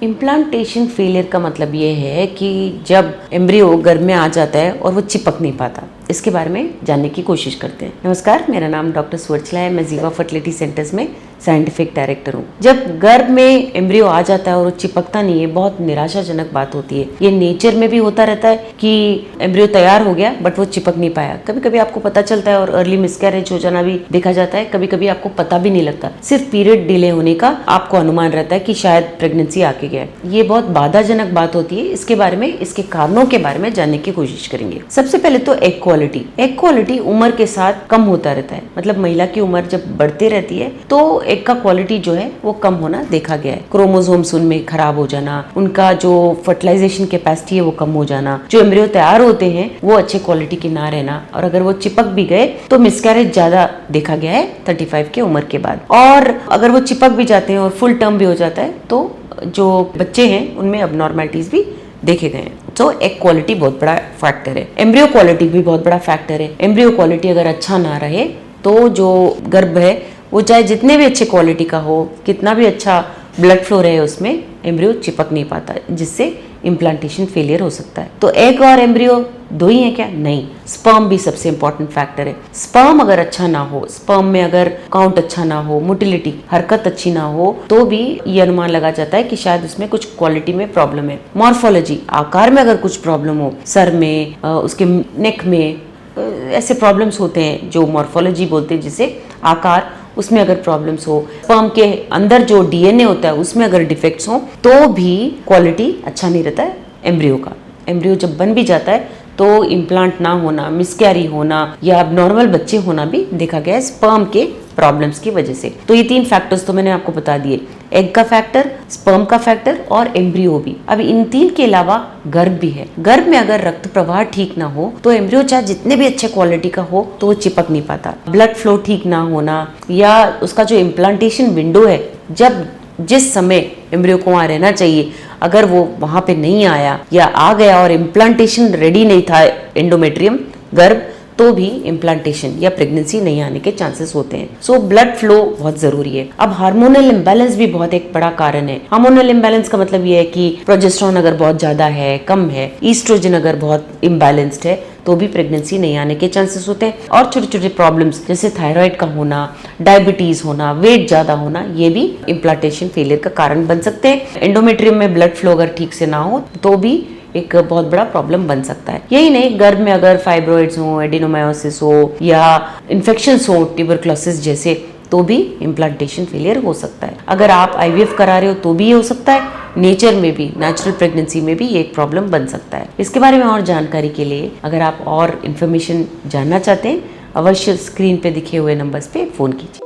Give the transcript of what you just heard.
Implantation failure का मतलब ये है कि जब एम्ब्रियो गर्भ में आ जाता है और वो चिपक नहीं पाता। इसके बारे में जानने की कोशिश करते हैं। नमस्कार, मेरा नाम डॉक्टर सुवर्चला है। मैं जीवा फर्टिलिटी सेंटर्स में साइंटिफिक डायरेक्टर हूँ। जब गर्भ में एम्ब्रियो आ जाता है और वो चिपकता नहीं है, बहुत निराशाजनक बात होती है। ये नेचर में भी होता रहता है कि एम्ब्रियो तैयार हो गया बट वो चिपक नहीं पाया। कभी कभी आपको पता चलता है और अर्ली मिसकैरेज हो जाना भी देखा जाता है। कभी कभी आपको पता भी नहीं लगता, सिर्फ पीरियड डिले होने का आपको अनुमान रहता है कि शायद प्रेगनेंसी आके गया है। ये बहुत बाधाजनक बात होती है। इसके बारे में, इसके कारणों के बारे में जानने की कोशिश करेंगे। सबसे पहले तो एग क्वालिटी उम्र के साथ कम होता रहता है। मतलब महिला की उम्र जब बढ़ती रहती है तो एग का क्वालिटी जो है वो कम होना देखा गया है। क्रोमोसोम्स उनमें खराब हो जाना, उनका जो फर्टिलाइजेशन कैपेसिटी है वो कम हो जाना, जो एम्ब्रियो तैयार होते हैं वो अच्छे क्वालिटी के ना रहना, और अगर वो चिपक भी गए तो मिसकैरेज ज्यादा देखा गया है 35 की उम्र के बाद। और अगर वो चिपक भी जाते हैं और फुल टर्म भी हो जाता है तो जो बच्चे हैं उनमें अबनॉर्मलिटीज भी देखे गए हैं। तो एग क्वालिटी बहुत बड़ा फैक्टर है। एम्ब्रियो क्वालिटी भी बहुत बड़ा फैक्टर है। एम्ब्रियो क्वालिटी अगर अच्छा ना रहे तो जो गर्भ है वो चाहे जितने भी अच्छे क्वालिटी का हो, कितना भी अच्छा ब्लड फ्लो रहे, उसमें एम्ब्रियो चिपक नहीं पाता, जिससे इम्प्लांटेशन फेलियर हो सकता है। तो एग और एम्ब्रियो दो ही है क्या? नहीं, स्पर्म भी सबसे इंपॉर्टेंट फैक्टर है। स्पर्म अगर अच्छा ना हो, स्पर्म में अगर काउंट अच्छा ना हो, मोटिलिटी हरकत अच्छी ना हो, तो भी ये अनुमान लगा जाता है कि शायद उसमें कुछ क्वालिटी में प्रॉब्लम है। मॉर्फोलॉजी, आकार में अगर कुछ प्रॉब्लम हो, सर में, उसके नेक में, ऐसे प्रॉब्लम्स होते हैं जो मॉर्फोलॉजी बोलते हैं, जिसे आकार, उसमें अगर प्रॉब्लम्स हो, स्पर्म के अंदर जो डीएनए होता है उसमें अगर डिफेक्ट्स हो, तो भी क्वालिटी अच्छा नहीं रहता है एम्ब्रियो का। एम्ब्रियो जब बन भी जाता है तो इम्प्लांट ना होना, मिसकैरी होना या नॉर्मल बच्चे होना भी देखा गया है स्पर्म के प्रॉब्लम्स की वजह से। तो ये तीन फैक्टर्स तो मैंने आपको बता दिए, एग का फैक्टर, स्पर्म का फैक्टर और एम्ब्रियो भी। अब इन तीन के अलावा गर्भ भी है। गर्भ में अगर रक्त प्रवाह ठीक ना हो तो एम्ब्रियो चाहे जितने भी अच्छे क्वालिटी का हो तो वो चिपक नहीं पाता। ब्लड फ्लो ठीक ना होना या उसका जो इम्प्लांटेशन विंडो है, जब जिस समय एम्ब्रियो को वहाँ रहना चाहिए, अगर वो वहाँ पे नहीं आया या आ गया और इम्प्लांटेशन रेडी नहीं था एंडोमेट्रियम गर्भ, तो भी इम्प्लांटेशन या प्रेगनेंसी नहीं आने के चांसेस होते हैं। सो ब्लड फ्लो बहुत जरूरी है। अब हार्मोनल इम्बैलेंस भी बहुत एक बड़ा कारण है। हार्मोनल इम्बैलेंस का मतलब ये है कि प्रोजेस्टेरोन अगर बहुत ज्यादा है, कम है, ईस्ट्रोजन अगर बहुत इम्बैलेंस्ड है, तो भी प्रेगनेंसी नहीं आने के चांसेस होते हैं। और छोटे छोटे प्रॉब्लम्स जैसे थायराइड का होना, डायबिटीज होना, वेट ज्यादा होना, ये भी इम्प्लांटेशन फेलियर का कारण बन सकते हैं। एंडोमेट्रियम में ब्लड फ्लो अगर ठीक से ना हो तो भी एक बहुत बड़ा प्रॉब्लम बन सकता है। यही नहीं, गर्भ में अगर फाइब्रॉइड्स हो, एडिनोमायोसिस हो या इन्फेक्शंस हो, ट्यूबरक्लोसिस जैसे, तो भी इम्प्लांटेशन फेलियर हो सकता है। अगर आप आईवीएफ करा रहे हो तो भी ये हो सकता है। नेचर में भी, नेचुरल प्रेगनेंसी में भी ये एक प्रॉब्लम बन सकता है। इसके बारे में और जानकारी के लिए अगर आप और इन्फॉर्मेशन जानना चाहते हैं, अवश्य स्क्रीन पे दिखे हुए नंबर्स पे फोन कीजिए।